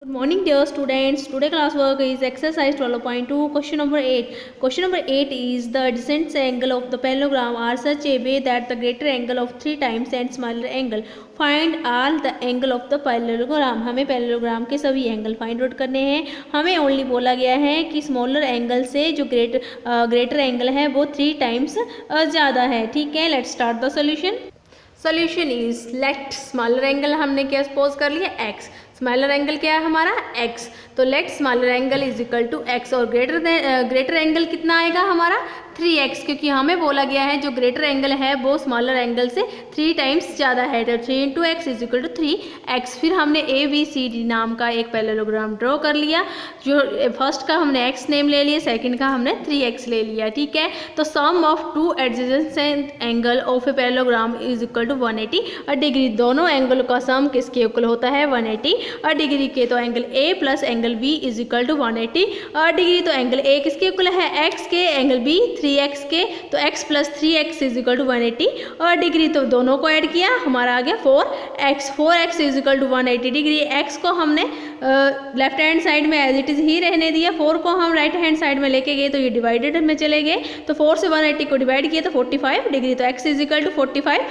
Good morning dear students. Today class work is exercise 12.2 question number 8. Question number 8 is the adjacent angle of the parallelogram are such a way that the greater angle of 3 times and smaller angle. Find all the angle of the parallelogram. हमें parallelogram के सभी angle find out करने हैं. हमें only बोला गया है कि स्मॉलर एंगल से जो ग्रेटर एंगल है वो 3 टाइम्स ज़्यादा है. ठीक है, let's start the solution. Solution is let smaller angle हमने क्या सपोज कर लिया x. स्मॉलर एंगल क्या है हमारा x. तो let smaller angle is equal to x और ग्रेटर एंगल कितना आएगा हमारा 3x, क्योंकि हमें बोला गया है जो ग्रेटर एंगल है वो स्मॉलर एंगल से 3 टाइम्स ज़्यादा है. तो 3 into x is equal to 3x. फिर हमने ABCD नाम का एक पैरेललोग्राम ड्रॉ कर लिया. जो फर्स्ट का हमने x नेम ले लिया, सेकंड का हमने 3x ले लिया. ठीक है, तो sum of two adjacent angle of a parallelogram is equal to 180 degree. दोनों एंगल का सम किसके इक्वल होता है 180 डिग्री के. तो angle A plus angle B is equal to 180 degree. तो एंगल A किसके इक्वल है x के, एंगल B 3x के. तो x plus 3x is equal to 180 degree. तो दोनों को ऐड किया, हमारा आ गया 4x is equal to 180 degree. x को हमने लेफ्ट हैंड साइड में एज इट इज़ ही रहने दिया. 4 को हम राइट हैंड साइड में लेके गए तो ये डिवाइडेड में चले गए. तो 4 से 180 को डिवाइड किया तो 45 डिग्री. तो x is equal to 45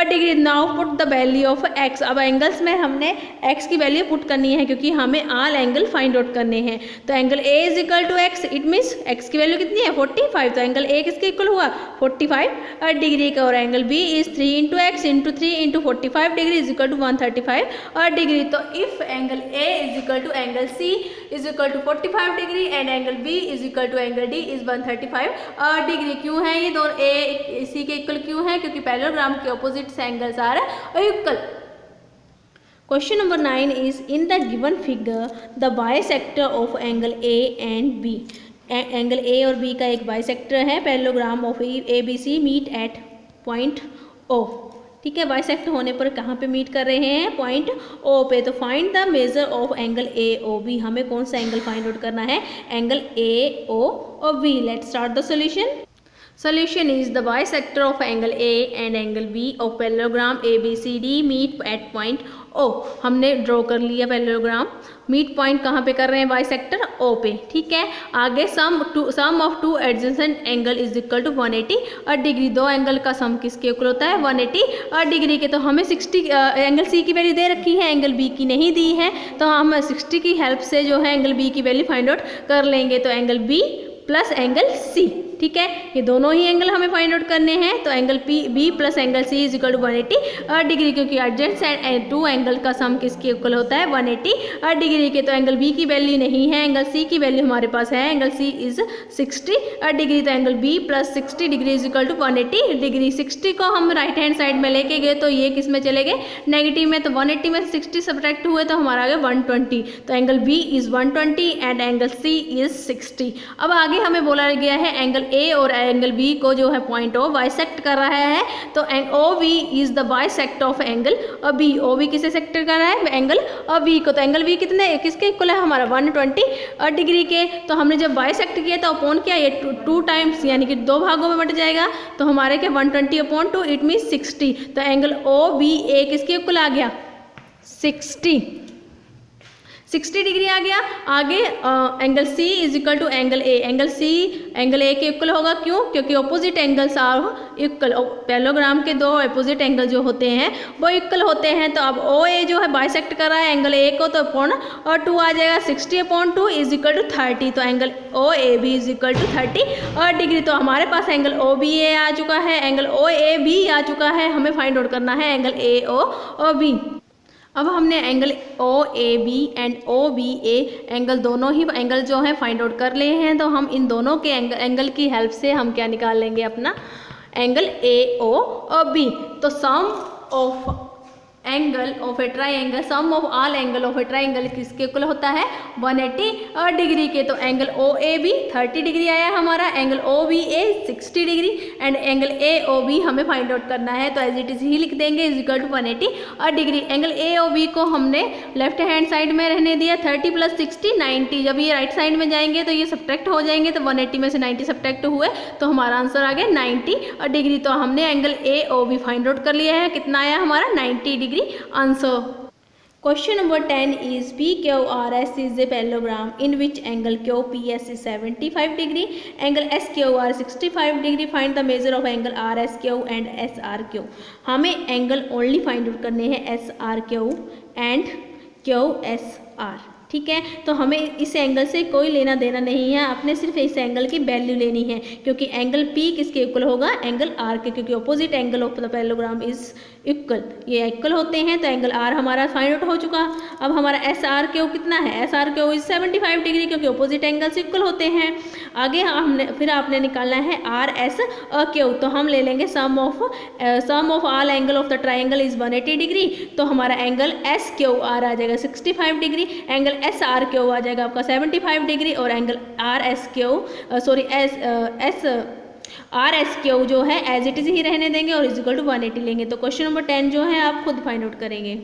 degree. Now put the value of x. अब एंगल्स में हमने x की वैल्यू पुट करनी है क्योंकि हमें ऑल एंगल फाइंड आउट करने हैं. तो angle A is equal to x, it means x की वैल्यू कितनी है 45. तो एंगल A किसके इक्वल हुआ 45 डिग्री का. और angle B is 3 into x into 3 into 45 degree is equal to 135 degree. तो if angle A is equal to angle C is equal to 45 degree and angle B is equal to angle D is 135 degree. क्यों है ये दोनों A C के equal क्यों है, क्योंकि parallelogram के opposite angles are equal. Question number 9 is in the given figure the bisector of angle A and B. Angle A और B का एक बाइसेक्टर है. Parallelogram of ABC meet at point O. ठीक है, बाइसेक्ट होने पर कहाँ पे मीट कर रहे हैं पॉइंट O पे. तो find the measure of angle AOB. हमें कौन सा एंगल फाइंड आउट करना है angle AOB. Let's start the solution. Solution is the bisector of angle A and angle B of parallelogram ABCD meet at point O. हमने draw कर लिया parallelogram. Meet point कहाँ पे कर रहे हैं बाइसेक्टर O पे. ठीक है, आगे sum of two adjacent angle is equal to 180 degree. दो एंगल का सम किसके इक्वल होता है 180 डिग्री के. तो हमें 60 एंगल C की वैल्यू दे रखी है, एंगल B की नहीं दी है. तो हम 60 की हेल्प से जो है एंगल B की वैल्यू फाइंड आउट कर लेंगे. तो angle B plus angle C. ठीक है, ये दोनों ही एंगल हमें फाइंड आउट करने हैं. तो angle B plus angle C is equal to 180 degree, क्योंकि एडजेसेंट टू एंगल का सम किसके इक्वल होता है 180 डिग्री के. तो एंगल B की वैल्यू नहीं है, एंगल C की वैल्यू हमारे पास है. Angle C is 60 degree. तो angle B plus 60 degree is equal to 180 degree. 60 को हम राइट हैंड साइड में लेके गए तो ये किस में चले गए नेगेटिव में. तो 180 में 60 सब्ट्रैक्ट हुए तो हमारा आ गया 120. तो angle B is 120 and angle C is 60. अब आगे हमें बोला गया है एंगल A और एंगल B को जो है पॉइंट O बाइसेक्ट कर रहा है. तो OB is the bisect of angle B. OB किसे सेक्टर कर रहा है एंगल B को. तो एंगल B कितने किसके इक्वल है हमारा 120 डिग्री के. तो हमने जब बाइसेक्ट किया तो अपॉन किया ये 2 टाइम्स यानी कि 2 भागों में बट जाएगा. तो हमारे क्या 120 अपॉन 2 इट मीन 60. तो एंगल OBA किसके इक्वल आ गया 60 डिग्री आ गया. आगे angle C is equal to angle A. Angle C angle A के इक्वल होगा. क्यों, क्योंकि opposite angles are equal. Parallelogram के दो अपोजिट एंगल जो होते हैं वो इक्वल होते हैं. तो अब OA जो है बाइसेक्ट कर रहा है एंगल A को, तो अपॉन 2 आ जाएगा. 60 अपॉन 2 इज इक्वल टू 30. तो angle OAB is equal to 30 degree. तो हमारे पास एंगल OBA आ चुका है, एंगल OAB आ चुका है. हमें फाइंड आउट करना है एंगल AOB. अब हमने angle OAB and OBA angle दोनों ही एंगल जो है फाइंड आउट कर लिए हैं. तो हम इन दोनों के एंगल की हेल्प से हम क्या निकाल लेंगे अपना एंगल AOB. तो sum of angle of a triangle, sum of all angle of a triangle किसके इक्वल होता है 180 डिग्री के. तो एंगल OAB 30 डिग्री आया हमारा, angle OBA 60 degree and angle AOB हमें फाइंड आउट करना है. तो एज इट इज ही लिख देंगे is equal to 180 degree. Angle AOB को हमने लेफ्ट हैंड साइड में रहने दिया. 30 प्लस 60 90. जब ये राइट साइड में जाएंगे तो ये सब्ट्रैक्ट हो जाएंगे. तो 180 में से 90 सब्ट्रैक्ट हुए तो हमारा आंसर आ गया 90 डिग्री. तो हमने एंगल AOB फाइंड आउट कर लिया है. कितना आया हमारा 90 degree answer. Question number 10 is PQRS is a parallelogram in which angle QPS is 75 degree, angle SQR 65 degree. Find the measure of angle RSQ and SRQ. हमें angle only find out करने हैं SRQ and QSR, ठीक है। तो हमें इस angle से कोई लेना देना नहीं है, आपने सिर्फ इस एंगल की वैल्यू लेनी है, क्योंकि एंगल P किसके इक्वल होगा, एंगल R के, क्योंकि opposite angle of the parallelogram is equal, ये इक्वल होते हैं। तो एंगल R हमारा फाइंड आउट हो चुका। अब हमारा SRQ कितना है, SRQ इज 75 डिग्री, क्योंकि ऑपोजिट एंगल्स इक्वल होते हैं। आगे हमने फिर आपने निकालना है RSQ, तो हम ले लेंगे sum of all angle of the triangle is 180 degree, तो हमारा एंगल SQR आ जाएगा 65 डिग्री, एंगल SRQ आ जाएगा आपका 75 डिग्री, और एंगल RSQ जो है एज इट इज ही रहने देंगे और इज इक्वल टू 180 लेंगे। तो क्वेश्चन नंबर 10 जो है आप खुद फाइंड आउट करेंगे।